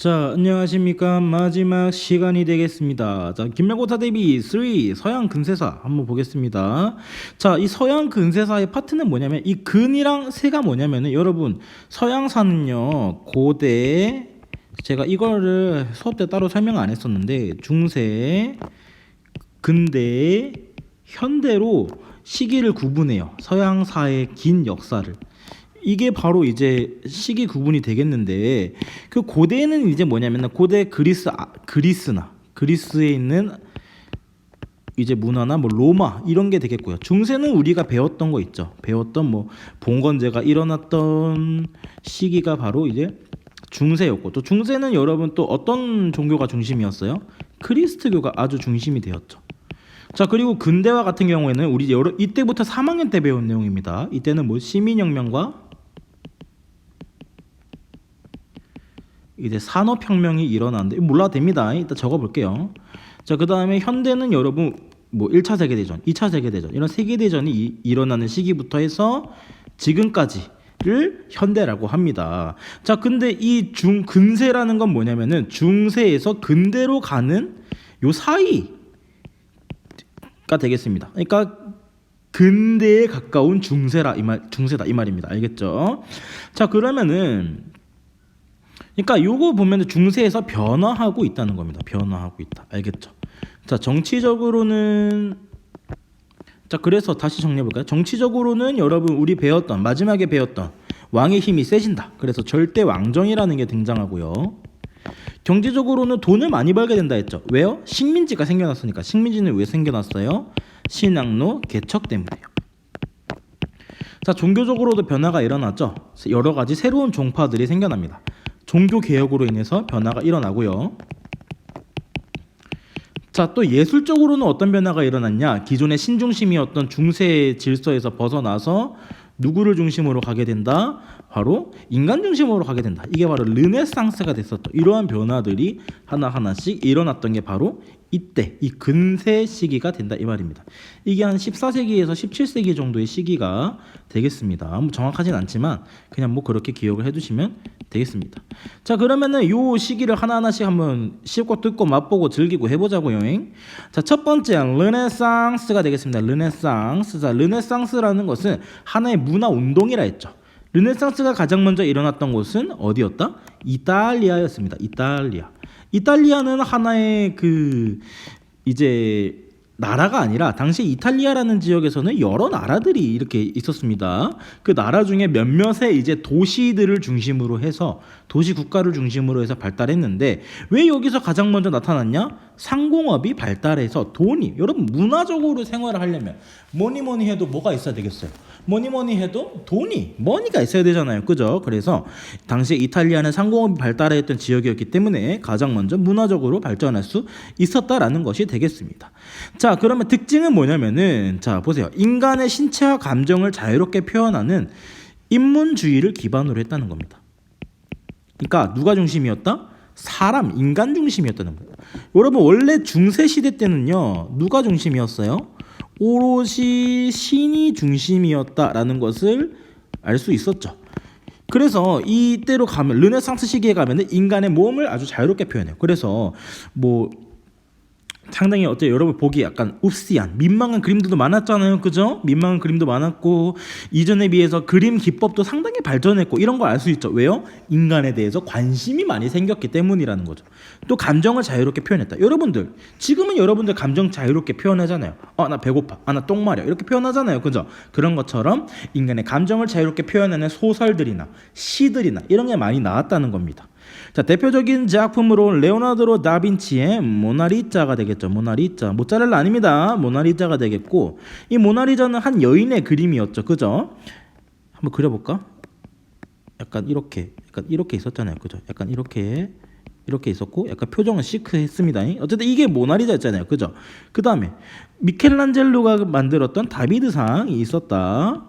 자, 안녕하십니까. 마지막 시간이 되겠습니다. 자, 김말고사 대비 3 서양 근세사 한번 보겠습니다. 자, 이 서양 근세사의 파트는 뭐냐면 이 근이랑 세가 뭐냐면은 여러분 서양사는요 고대, 제가 이거를 수업 때 따로 설명 안 했었는데 중세, 근대, 현대로 시기를 구분해요. 서양사의 긴 역사를. 이게 바로 이제 시기 구분이 되겠는데, 그 고대는 이제 뭐냐면 고대 그리스에 있는 이제 문화나 뭐 로마 이런 게 되겠고요. 중세는 우리가 배웠던 거 있죠. 배웠던 뭐 봉건제가 일어났던 시기가 바로 이제 중세였고, 또 중세는 여러분 또 어떤 종교가 중심이었어요? 그리스도교가 아주 중심이 되었죠. 자, 그리고 근대화 같은 경우에는 우리 이때부터 3학년 때 배운 내용입니다. 이때는 뭐 시민혁명과 이제 산업혁명이 일어났는데 몰라도 됩니다. 일단 적어볼게요. 자, 그 다음에 현대는 여러분 뭐 1차 세계대전, 2차 세계대전 이런 세계대전이 일어나는 시기부터 해서 지금까지를 현대라고 합니다. 자, 근데 이 근세라는 건 뭐냐면은 중세에서 근대로 가는 요 사이가 되겠습니다. 그러니까 근대에 가까운 중세다 이 말입니다. 알겠죠? 자, 그러면은 그러니까 요거 보면 중세에서 변화하고 있다는 겁니다. 변화하고 있다. 알겠죠? 자, 정치적으로는, 자, 그래서 다시 정리해 볼까요? 정치적으로는 여러분 우리 마지막에 배웠던 왕의 힘이 세진다. 그래서 절대 왕정이라는 게 등장하고요. 경제적으로는 돈을 많이 벌게 된다 했죠. 왜요? 식민지가 생겨났으니까. 식민지는 왜 생겨났어요? 신학로 개척 때문에요. 자, 종교적으로도 변화가 일어났죠. 여러 가지 새로운 종파들이 생겨납니다. 종교 개혁으로 인해서 변화가 일어나고요. 자, 또 예술적으로는 어떤 변화가 일어났냐? 기존의 신중심이었던 중세 질서에서 벗어나서 누구를 중심으로 가게 된다? 바로 인간 중심으로 가게 된다. 이게 바로 르네상스가 됐었죠. 이러한 변화들이 하나하나씩 일어났던 게 바로 이때 이 근세 시기가 된다 이 말입니다. 이게 한 14세기에서 17세기 정도의 시기가 되겠습니다. 뭐 정확하진 않지만 그냥 뭐 그렇게 기억을 해두시면 되겠습니다. 자, 그러면은 요 시기를 하나하나씩 한번 씹고 뜯고 맛보고 즐기고 해보자고요. 자, 첫 번째 르네상스가 되겠습니다. 르네상스. 자, 르네상스라는 것은 하나의 문화 운동이라 했죠. 르네상스가 가장 먼저 일어났던 곳은 어디였다? 이탈리아였습니다. 이탈리아는 하나의 이제 나라가 아니라 당시 이탈리아라는 지역에서는 여러 나라들이 이렇게 있었습니다. 그 나라 중에 몇몇의 이제 도시들을 중심으로 해서 도시 국가를 중심으로 해서 발달했는데, 왜 여기서 가장 먼저 나타났냐? 상공업이 발달해서 돈이, 여러분 문화적으로 생활을 하려면 뭐니 해도 뭐가 있어야 되겠어요? 뭐니 해도 머니가 있어야 되잖아요. 그죠? 그래서 당시 이탈리아는 상공업이 발달했던 지역이었기 때문에 가장 먼저 문화적으로 발전할 수 있었다라는 것이 되겠습니다. 자, 그러면 특징은 뭐냐면은, 자, 보세요. 인간의 신체와 감정을 자유롭게 표현하는 인문주의를 기반으로 했다는 겁니다. 그러니까 누가 중심이었다? 인간 중심이었다는 거예요. 여러분 원래 중세 시대 때는요, 누가 중심이었어요? 오롯이 신이 중심이었다라는 것을 알 수 있었죠. 그래서 이때로 가면, 르네상스 시기에 가면은 인간의 몸을 아주 자유롭게 표현해요. 그래서 뭐 상당히 여러분 보기 약간 읍시한 민망한 그림들도 많았잖아요. 그죠? 민망한 그림도 많았고 이전에 비해서 그림 기법도 상당히 발전했고 이런 걸 알 수 있죠. 왜요? 인간에 대해서 관심이 많이 생겼기 때문이라는 거죠. 또 감정을 자유롭게 표현했다. 여러분들 지금은 여러분들 감정 자유롭게 표현하잖아요. 나 배고파, 나 똥 마려, 이렇게 표현하잖아요. 그죠? 그런 것처럼 인간의 감정을 자유롭게 표현하는 소설들이나 시들이나 이런 게 많이 나왔다는 겁니다. 자, 대표적인 작품으로 레오나르도 다빈치의 모나리자가 되겠죠. 모짜렐라 아닙니다. 모나리자가 되겠고, 이 모나리자는 한 여인의 그림이었죠. 그죠? 한번 그려볼까? 약간 이렇게 있었잖아요. 그죠? 약간 이렇게 있었고, 약간 표정은 시크했습니다. 어쨌든 이게 모나리자였잖아요. 그죠? 그 다음에 미켈란젤로가 만들었던 다비드상이 있었다.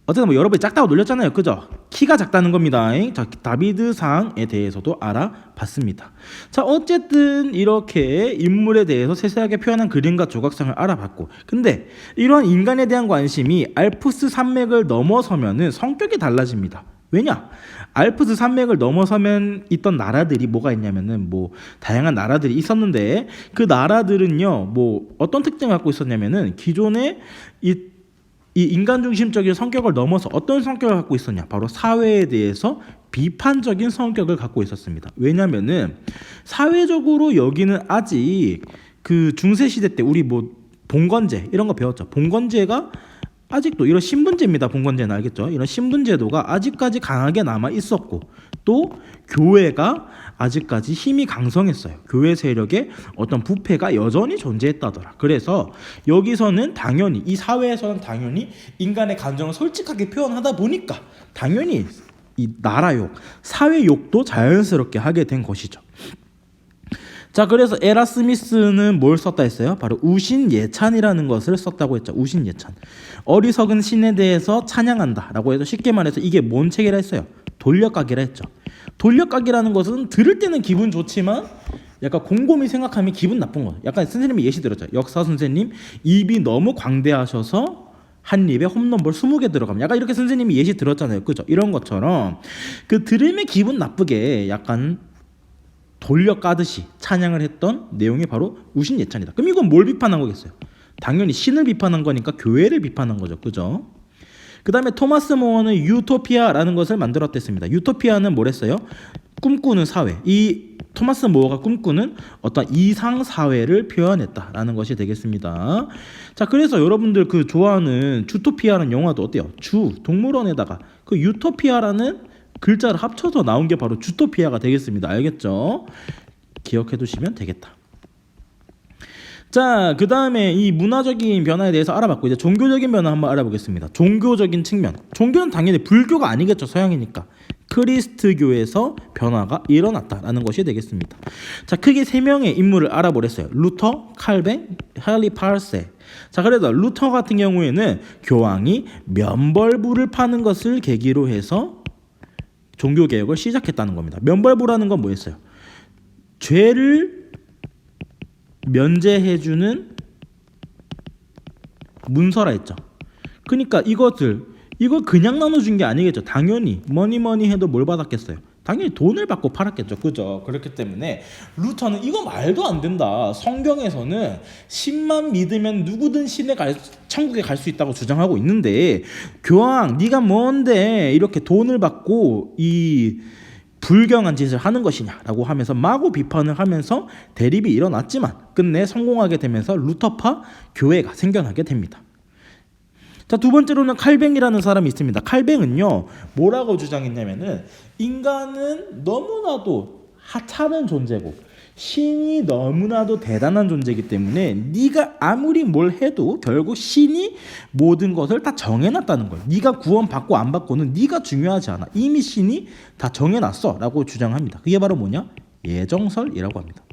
어쨌든 뭐 여러분이 작다고 놀렸잖아요. 그죠? 키가 작다는 겁니다. 자, 다비드상에 대해서도 알아봤습니다. 자, 어쨌든 이렇게 인물에 대해서 세세하게 표현한 그림과 조각상을 알아봤고, 근데 이러한 인간에 대한 관심이 알프스 산맥을 넘어서면은 성격이 달라집니다. 왜냐? 알프스 산맥을 넘어서면 있던 나라들이 뭐가 있냐면은 뭐 다양한 나라들이 있었는데 그 나라들은요 뭐 어떤 특징을 갖고 있었냐면은 기존의 이 인간 중심적인 성격을 넘어서 어떤 성격을 갖고 있었냐? 바로 사회에 대해서 비판적인 성격을 갖고 있었습니다. 왜냐면은 사회적으로 여기는 아직 그 중세 시대 때 우리 뭐 봉건제 이런 거 배웠죠. 봉건제가 아직도 이런 신분제입니다. 봉건제는 알겠죠? 이런 신분제도가 아직까지 강하게 남아 있었고 또 교회가 아직까지 힘이 강성했어요. 교회 세력의 어떤 부패가 여전히 존재했다더라. 그래서 여기서는 당연히 이 사회에서는 당연히 인간의 감정을 솔직하게 표현하다 보니까 당연히 이 나라욕, 사회욕도 자연스럽게 하게 된 것이죠. 자, 그래서 에라스미스는 뭘 썼다 했어요? 바로 우신예찬이라는 것을 썼다고 했죠. 우신예찬. 어리석은 신에 대해서 찬양한다라고 해서 쉽게 말해서 이게 뭔 책이라 했어요? 돌려까기라 했죠. 돌려까기라는 것은 들을 때는 기분 좋지만 약간 곰곰이 생각하면 기분 나쁜 거예요. 약간 선생님이 예시 들었죠. 역사 선생님 입이 너무 광대하셔서 한 입에 홈런볼 20개 들어가면 약간 이렇게 선생님이 예시 들었잖아요. 그죠? 이런 것처럼 그 들으면 기분 나쁘게 약간 돌려 까듯이 찬양을 했던 내용이 바로 우신예찬이다. 그럼 이건 뭘 비판한 거겠어요? 당연히 신을 비판한 거니까 교회를 비판한 거죠. 그죠? 그 다음에 토마스 모어는 유토피아라는 것을 만들었댔습니다. 유토피아는 뭐랬어요? 꿈꾸는 사회. 이 토마스 모어가 꿈꾸는 어떤 이상 사회를 표현했다라는 것이 되겠습니다. 자, 그래서 여러분들 그 좋아하는 주토피아라는 영화도 어때요? 주 동물원에다가 그 유토피아라는 글자를 합쳐서 나온 게 바로 주토피아가 되겠습니다. 알겠죠? 기억해 두시면 되겠다. 자, 그 다음에 이 문화적인 변화에 대해서 알아봤고 이제 종교적인 변화 한번 알아보겠습니다. 종교적인 측면. 종교는 당연히 불교가 아니겠죠. 서양이니까. 크리스트교에서 변화가 일어났다라는 것이 되겠습니다. 자, 크게 세 명의 인물을 알아보랬어요. 루터, 칼뱅, 헨리 팔세. 자, 그래서 루터 같은 경우에는 교황이 면벌부를 파는 것을 계기로 해서 종교개혁을 시작했다는 겁니다. 면벌부라는 건 뭐였어요? 죄를 면제해주는 문서라 했죠. 그러니까 이걸 그냥 나눠준 게 아니겠죠. 당연히 뭐니 해도 뭘 받았겠어요? 당연히 돈을 받고 팔았겠죠. 그죠? 그렇기 때문에 루터는 이거 말도 안 된다. 성경에서는 신만 믿으면 누구든 천국에 갈 수 있다고 주장하고 있는데 교황 네가 뭔데 이렇게 돈을 받고 이 불경한 짓을 하는 것이냐라고 하면서 마구 비판을 하면서 대립이 일어났지만 끝내 성공하게 되면서 루터파 교회가 생겨나게 됩니다. 자, 두 번째로는 칼뱅이라는 사람이 있습니다. 칼뱅은요 뭐라고 주장했냐면은 인간은 너무나도 하찮은 존재고 신이 너무나도 대단한 존재이기 때문에 네가 아무리 뭘 해도 결국 신이 모든 것을 다 정해놨다는 거예요. 네가 구원받고 안 받고는 네가 중요하지 않아. 이미 신이 다 정해놨어 라고 주장합니다. 그게 바로 뭐냐? 예정설이라고 합니다.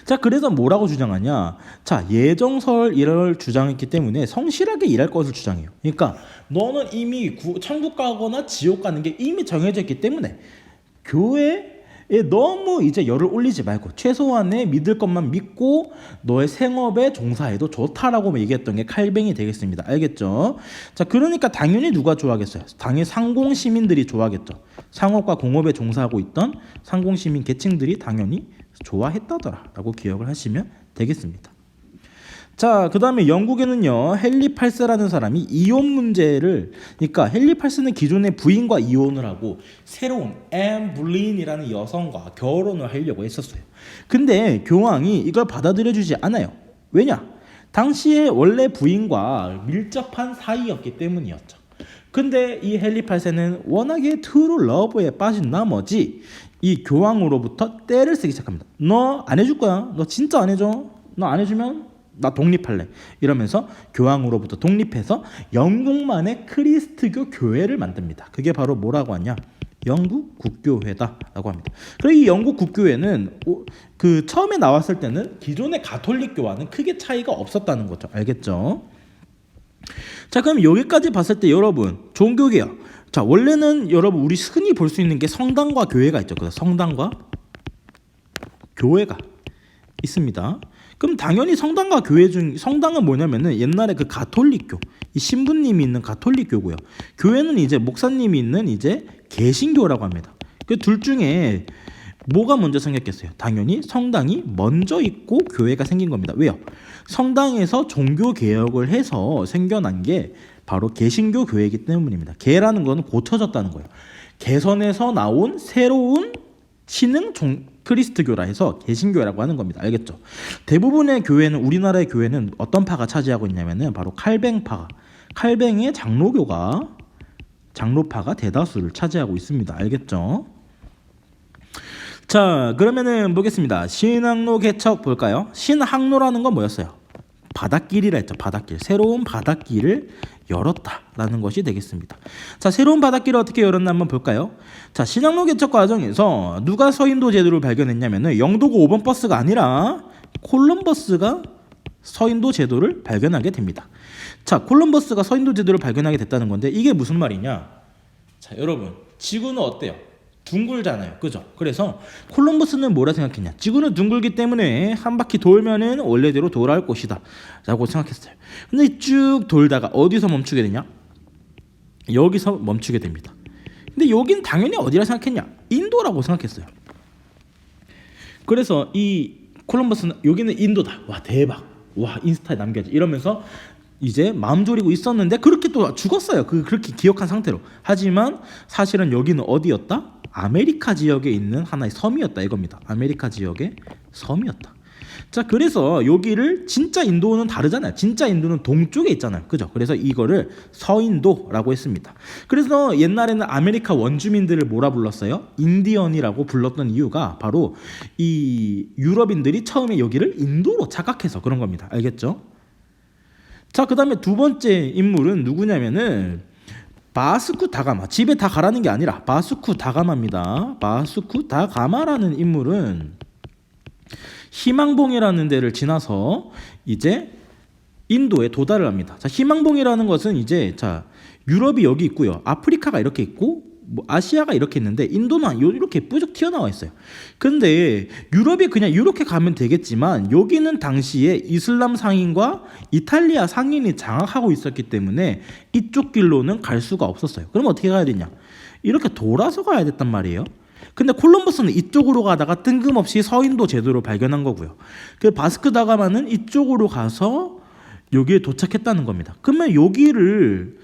자, 그래서 뭐라고 주장하냐? 자, 예정설이를 주장했기 때문에 성실하게 일할 것을 주장해요. 그러니까 너는 이미 천국 가거나 지옥 가는 게 이미 정해져 있기 때문에 교회에 너무 이제 열을 올리지 말고 최소한의 믿을 것만 믿고 너의 생업에 종사해도 좋다라고 얘기했던 게 칼뱅이 되겠습니다. 알겠죠? 자, 그러니까 당연히 누가 좋아하겠어요? 당연히 상공 시민들이 좋아하겠죠. 상업과 공업에 종사하고 있던 상공 시민 계층들이 당연히 좋아했다더라라고 기억을 하시면 되겠습니다. 자, 그 다음에 영국에는요 헨리 팔세라는 사람이 이혼 문제를, 그러니까 헨리 팔세는 기존의 부인과 이혼을 하고 새로운 앤 불린이라는 여성과 결혼을 하려고 했었어요. 근데 교황이 이걸 받아들여주지 않아요. 왜냐? 당시에 원래 부인과 밀접한 사이였기 때문이었죠. 근데 이 헨리 팔세는 워낙에 트루 러브에 빠진 나머지 이 교황으로부터 떼를 쓰기 시작합니다. 너 안 해줄 거야? 너 진짜 안 해줘? 너 안 해주면 나 독립할래. 이러면서 교황으로부터 독립해서 영국만의 크리스트교 교회를 만듭니다. 그게 바로 뭐라고 하냐? 영국 국교회다라고 합니다. 그리고 이 영국 국교회는 그 처음에 나왔을 때는 기존의 가톨릭교와는 크게 차이가 없었다는 거죠. 알겠죠? 자, 그럼 여기까지 봤을 때 여러분 종교개혁. 자, 원래는 여러분 우리 흔히 볼 수 있는 게 성당과 교회가 있죠. 그래서 성당과 교회가 있습니다. 그럼 당연히 성당과 교회 중 성당은 뭐냐면은 옛날에 그 가톨릭교 이 신부님이 있는 가톨릭 교고요. 교회는 이제 목사님이 있는 이제 개신교라고 합니다. 그 둘 중에 뭐가 먼저 생겼겠어요? 당연히 성당이 먼저 있고 교회가 생긴 겁니다. 왜요? 성당에서 종교 개혁을 해서 생겨난 게 바로 개신교 교회이기 때문입니다. 개라는 거는 고쳐졌다는 거예요. 개선에서 나온 새로운 신흥 크리스트교라 해서 개신교라고 하는 겁니다. 알겠죠? 대부분의 교회는, 우리나라의 교회는 어떤 파가 차지하고 있냐면은 바로 칼뱅파, 칼뱅의 장로파가 대다수를 차지하고 있습니다. 알겠죠? 자, 그러면은 보겠습니다. 신학로 개척 볼까요? 신학로라는 건 뭐였어요? 바닷길이라 했죠. 바닷길. 새로운 바닷길을 열었다라는 것이 되겠습니다. 자, 새로운 바닷길을 어떻게 열었나 한번 볼까요? 자, 신학로 개척 과정에서 누가 서인도 제도를 발견했냐면은 영도고 5번 버스가 아니라 콜럼버스가 서인도 제도를 발견하게 됩니다. 자, 콜럼버스가 서인도 제도를 발견하게 됐다는 건데 이게 무슨 말이냐? 자, 여러분, 지구는 어때요? 둥글잖아요. 그죠? 그래서 콜럼버스는 뭐라 생각했냐? 지구는 둥글기 때문에 한 바퀴 돌면은 원래대로 돌아올 곳이다 라고 생각했어요. 근데 쭉 돌다가 어디서 멈추게 되냐? 여기서 멈추게 됩니다. 근데 여긴 당연히 어디라 생각했냐? 인도라고 생각했어요. 그래서 이 콜럼버스는 여기는 인도다. 와, 대박. 와, 인스타에 남겨야지. 이러면서 이제 마음 졸이고 있었는데 그렇게 또 죽었어요. 그렇게 기억한 상태로. 하지만 사실은 여기는 어디였다? 아메리카 지역에 있는 하나의 섬이었다 이겁니다. 아메리카 지역의 섬이었다. 자, 그래서 여기를 진짜 인도는 다르잖아요. 진짜 인도는 동쪽에 있잖아요. 그죠? 그래서 이거를 서인도라고 했습니다. 그래서 옛날에는 아메리카 원주민들을 뭐라 불렀어요? 인디언이라고 불렀던 이유가 바로 이 유럽인들이 처음에 여기를 인도로 착각해서 그런 겁니다. 알겠죠? 자, 그 다음에 두 번째 인물은 누구냐면은 바스쿠 다가마. 집에 다 가라는 게 아니라 바스쿠 다가마입니다. 바스쿠 다가마라는 인물은 희망봉이라는 데를 지나서 이제 인도에 도달을 합니다. 자, 희망봉이라는 것은 이제 자, 유럽이 여기 있고요. 아프리카가 이렇게 있고 뭐 아시아가 이렇게 있는데 인도는 이렇게 뿌쭉 튀어나와 있어요. 근데 유럽이 그냥 이렇게 가면 되겠지만 여기는 당시에 이슬람 상인과 이탈리아 상인이 장악하고 있었기 때문에 이쪽 길로는 갈 수가 없었어요. 그럼 어떻게 가야 되냐? 이렇게 돌아서 가야 됐단 말이에요. 근데 콜럼버스는 이쪽으로 가다가 뜬금없이 서인도 제도를 발견한 거고요. 그 바스크 다가마는 이쪽으로 가서 여기에 도착했다는 겁니다. 그러면 여기를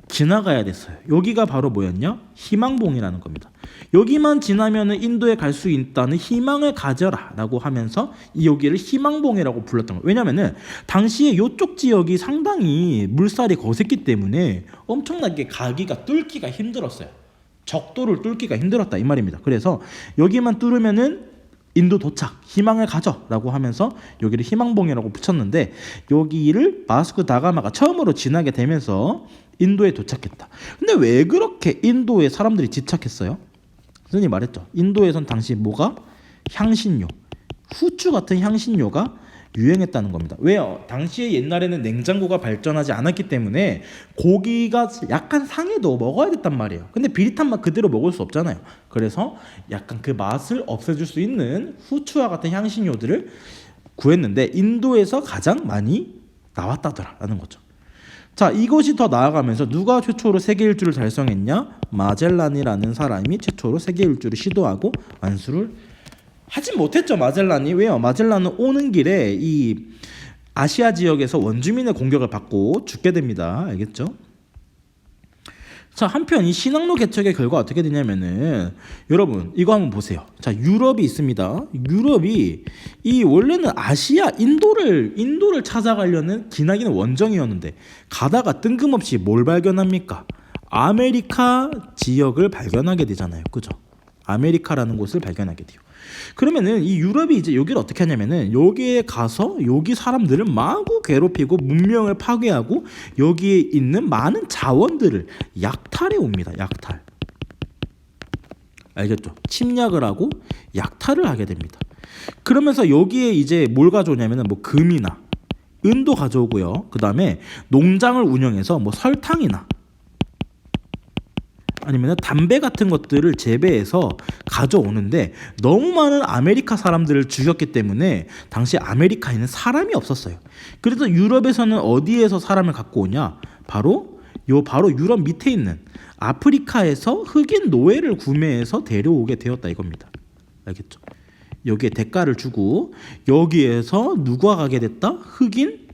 지나가야 됐어요. 여기가 바로 뭐였냐? 희망봉이라는 겁니다. 여기만 지나면은 인도에 갈 수 있다는 희망을 가져라 라고 하면서 여기를 희망봉이라고 불렀던 거예요. 왜냐면은 당시에 이쪽 지역이 상당히 물살이 거셌기 때문에 엄청나게 뚫기가 힘들었어요. 적도를 뚫기가 힘들었다 이 말입니다. 그래서 여기만 뚫으면은 인도 도착, 희망을 가져 라고 하면서 여기를 희망봉이라고 붙였는데 여기를 바스크 다가마가 처음으로 지나게 되면서 인도에 도착했다. 근데 왜 그렇게 인도에 사람들이 집착했어요? 선생님이 말했죠. 인도에선 당시 뭐가? 향신료, 후추 같은 향신료가 유행했다는 겁니다. 왜요? 당시에 옛날에는 냉장고가 발전하지 않았기 때문에 고기가 약간 상해도 먹어야 됐단 말이에요. 근데 비릿한 맛 그대로 먹을 수 없잖아요. 그래서 약간 그 맛을 없애줄 수 있는 후추와 같은 향신료들을 구했는데 인도에서 가장 많이 나왔다더라라는 거죠. 자, 이것이 더 나아가면서 누가 최초로 세계 일주를 달성했냐? 마젤란이라는 사람이 최초로 세계 일주를 시도하고 완수를 하진 못했죠. 마젤란이. 왜요? 마젤란은 오는 길에 이 아시아 지역에서 원주민의 공격을 받고 죽게 됩니다. 알겠죠? 자, 한편 이 신학로 개척의 결과 어떻게 되냐면은 여러분 이거 한번 보세요. 자, 유럽이 있습니다. 유럽이 이 원래는 아시아 인도를 찾아가려는 기나기는 원정이었는데 가다가 뜬금없이 뭘 발견합니까? 아메리카 지역을 발견하게 되잖아요. 그죠? 아메리카라는 곳을 발견하게 돼요. 그러면은 이 유럽이 이제 여기를 어떻게 하냐면은 여기에 가서 여기 사람들을 마구 괴롭히고 문명을 파괴하고 여기에 있는 많은 자원들을 약탈해 옵니다. 약탈. 알겠죠? 침략을 하고 약탈을 하게 됩니다. 그러면서 여기에 이제 뭘 가져오냐면은 뭐 금이나 은도 가져오고요. 그 다음에 농장을 운영해서 뭐 설탕이나 아니면 담배 같은 것들을 재배해서 가져오는데 너무 많은 아메리카 사람들을 죽였기 때문에 당시 아메리카에는 사람이 없었어요. 그래서 유럽에서는 어디에서 사람을 갖고 오냐? 바로 유럽 밑에 있는 아프리카에서 흑인 노예를 구매해서 데려오게 되었다 이겁니다. 알겠죠? 여기에 대가를 주고 여기에서 누가 가게 됐다? 흑인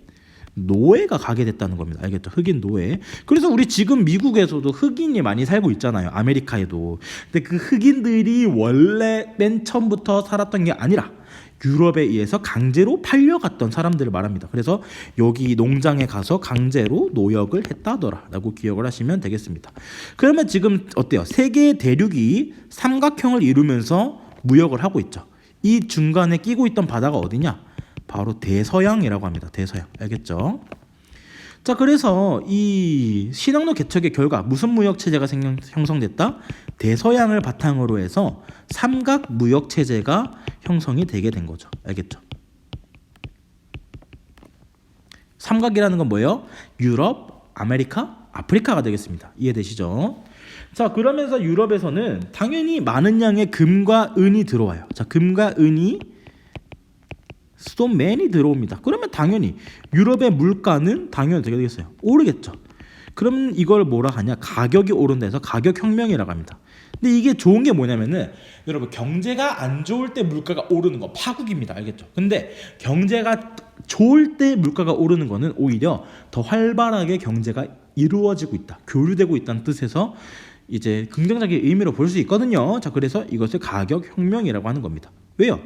노예가 가게 됐다는 겁니다. 알겠죠? 흑인 노예. 그래서 우리 지금 미국에서도 흑인이 많이 살고 있잖아요. 아메리카에도. 근데 그 흑인들이 원래 맨 처음부터 살았던 게 아니라 유럽에 의해서 강제로 팔려갔던 사람들을 말합니다. 그래서 여기 농장에 가서 강제로 노역을 했다더라라고 기억을 하시면 되겠습니다. 그러면 지금 어때요? 세 개의 대륙이 삼각형을 이루면서 무역을 하고 있죠. 이 중간에 끼고 있던 바다가 어디냐? 바로 대서양이라고 합니다. 대서양. 알겠죠? 자, 그래서 이 신항로 개척의 결과 무슨 무역 체제가 형성됐다? 대서양을 바탕으로 해서 삼각 무역 체제가 형성이 되게 된 거죠. 알겠죠? 삼각이라는 건 뭐예요? 유럽, 아메리카, 아프리카가 되겠습니다. 이해되시죠? 자, 그러면서 유럽에서는 당연히 많은 양의 금과 은이 들어와요. 자, 금과 은이 so many 들어옵니다. 그러면 당연히 유럽의 물가는 당연히 어떻게 되겠어요? 오르겠죠. 그럼 이걸 뭐라 하냐? 가격이 오른다 해서 가격 혁명이라고 합니다. 근데 이게 좋은 게 뭐냐면은 여러분 경제가 안 좋을 때 물가가 오르는 거 파국입니다. 알겠죠? 근데 경제가 좋을 때 물가가 오르는 거는 오히려 더 활발하게 경제가 이루어지고 있다. 교류되고 있다는 뜻에서 이제 긍정적인 의미로 볼 수 있거든요. 자, 그래서 이것을 가격 혁명이라고 하는 겁니다. 왜요?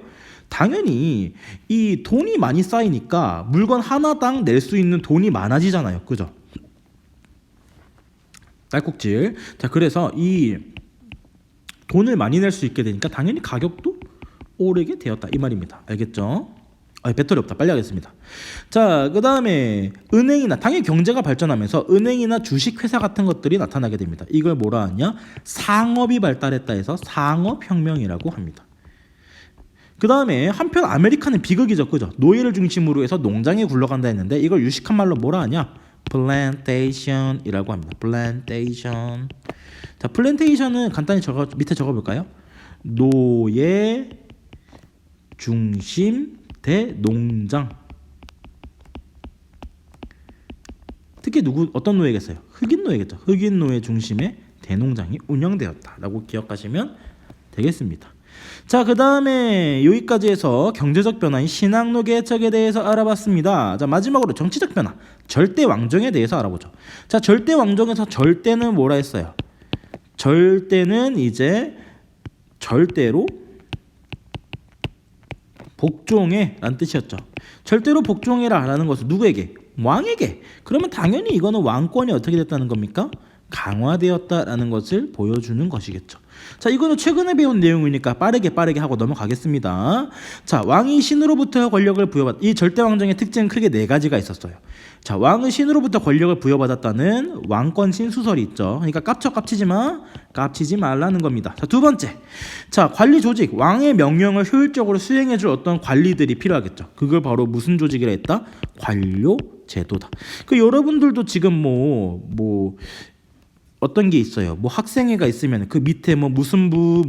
당연히 이 돈이 많이 쌓이니까 물건 하나당 낼 수 있는 돈이 많아지잖아요. 그죠? 딸꾹질. 자, 그래서 이 돈을 많이 낼 수 있게 되니까 당연히 가격도 오르게 되었다 이 말입니다. 알겠죠? 배터리 없다. 빨리 하겠습니다. 자, 그 다음에 은행이나 당연히 경제가 발전하면서 은행이나 주식회사 같은 것들이 나타나게 됩니다. 이걸 뭐라 하냐? 상업이 발달했다 해서 상업혁명이라고 합니다. 그 다음에 한편 아메리카는 비극이죠. 그죠? 노예를 중심으로 해서 농장에 굴러간다 했는데 이걸 유식한 말로 뭐라 하냐? 플랜테이션이라고 합니다. 플랜테이션. 자, 플랜테이션은 간단히 밑에 적어볼까요? 노예 중심 대농장. 특히 어떤 노예겠어요? 흑인 노예겠죠. 흑인 노예 중심의 대농장이 운영되었다라고 기억하시면 되겠습니다. 자, 그 다음에 여기까지 해서 경제적 변화인 신항로 개척에 대해서 알아봤습니다. 자, 마지막으로 정치적 변화, 절대 왕정에 대해서 알아보죠. 자, 절대 왕정에서 절대는 뭐라 했어요? 절대는 이제 절대로 복종해 라는 뜻이었죠. 절대로 복종해라 라는 것은 누구에게? 왕에게. 그러면 당연히 이거는 왕권이 어떻게 됐다는 겁니까? 강화되었다라는 것을 보여주는 것이겠죠. 자, 이거는 최근에 배운 내용이니까 빠르게 하고 넘어가겠습니다. 자, 왕이 신으로부터 권력을 이 절대왕정의 특징은 크게 네 가지가 있었어요. 자, 왕은 신으로부터 권력을 부여받았다는 왕권 신수설이 있죠. 그러니까 깝치지 말라는 겁니다. 자, 두 번째. 자, 관리 조직. 왕의 명령을 효율적으로 수행해줄 어떤 관리들이 필요하겠죠. 그걸 바로 무슨 조직이라 했다? 관료 제도다. 여러분들도 지금 어떤 게 있어요. 학생회가 있으면 그 밑에 무슨 부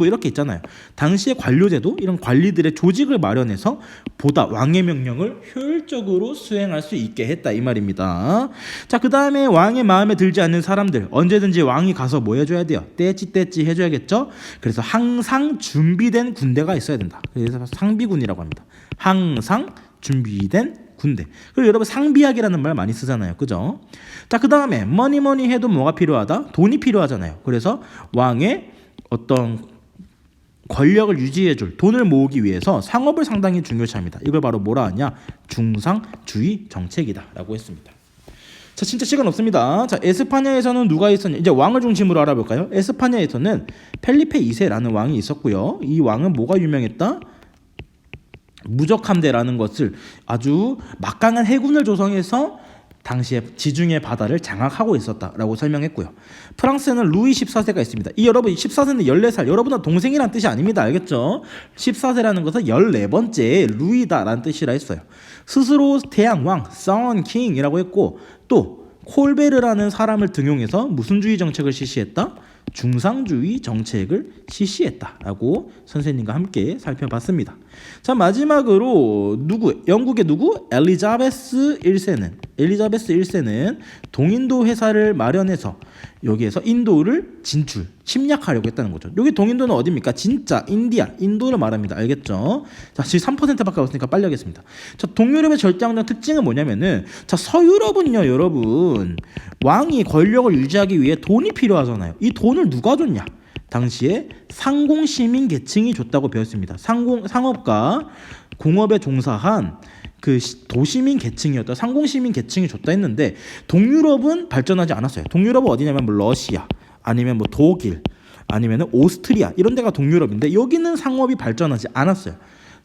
이렇게 있잖아요. 당시의 관료제도 이런 관리들의 조직을 마련해서 보다 왕의 명령을 효율적으로 수행할 수 있게 했다 이 말입니다. 자, 그 다음에 왕의 마음에 들지 않는 사람들 언제든지 왕이 가서 뭐 해줘야 돼요? 떼찌 해줘야겠죠. 그래서 항상 준비된 군대가 있어야 된다. 그래서 상비군이라고 합니다. 항상 준비된 군대. 그리고 여러분 상비약이라는 말 많이 쓰잖아요. 그죠? 자, 그 다음에 뭐니 해도 뭐가 필요하다? 돈이 필요하잖아요. 그래서 왕의 어떤 권력을 유지해줄 돈을 모으기 위해서 상업을 상당히 중요시합니다. 이걸 바로 뭐라 하냐? 중상주의 정책이다 라고 했습니다. 자, 진짜 시간 없습니다. 자, 에스파냐에서는 누가 있었냐? 이제 왕을 중심으로 알아볼까요? 에스파냐에서는 펠리페 2세라는 왕이 있었고요. 이 왕은 뭐가 유명했다? 무적함대라는 것을 아주 막강한 해군을 조성해서 당시에 지중해 바다를 장악하고 있었다라고 설명했고요. 프랑스에는 루이 14세가 있습니다. 이 여러분 14세는 14살, 여러분은 동생이란 뜻이 아닙니다. 알겠죠? 14세라는 것은 14번째 루이다라는 뜻이라 했어요. 스스로 태양왕, 선 킹이라고 했고 또 콜베르라는 사람을 등용해서 무슨 주의 정책을 실시했다? 중상주의 정책을 실시했다라고 선생님과 함께 살펴봤습니다. 자, 마지막으로 영국의 누구? 엘리자베스 1세는 동인도 회사를 마련해서 여기에서 인도를 침략하려고 했다는 거죠. 여기 동인도는 어디입니까? 진짜 인도를 말합니다. 알겠죠? 자, 지금 3%밖에 없으니까 빨리 하겠습니다. 자, 동유럽의 절대왕정 특징은 뭐냐면은, 자, 서유럽은요, 여러분, 왕이 권력을 유지하기 위해 돈이 필요하잖아요. 이 돈을 누가 줬냐? 당시에 상공 시민 계층이 줬다고 배웠습니다. 상업과 공업에 종사한 그 도시민 계층이었다. 상공시민 계층이 줬다 했는데, 동유럽은 발전하지 않았어요. 동유럽은 어디냐면 뭐 러시아, 아니면 뭐 독일, 아니면 오스트리아, 이런 데가 동유럽인데, 여기는 상업이 발전하지 않았어요.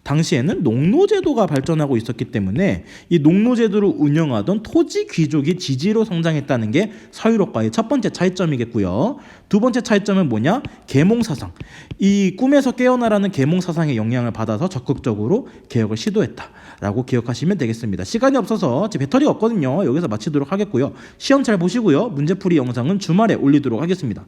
당시에는 농노제도가 발전하고 있었기 때문에 이 농노제도를 운영하던 토지 귀족이 지지로 성장했다는 게 서유럽과의 첫 번째 차이점이겠고요. 두 번째 차이점은 뭐냐? 계몽사상. 이 꿈에서 깨어나라는 계몽사상의 영향을 받아서 적극적으로 개혁을 시도했다라고 기억하시면 되겠습니다. 시간이 없어서 제 배터리가 없거든요. 여기서 마치도록 하겠고요. 시험 잘 보시고요. 문제풀이 영상은 주말에 올리도록 하겠습니다.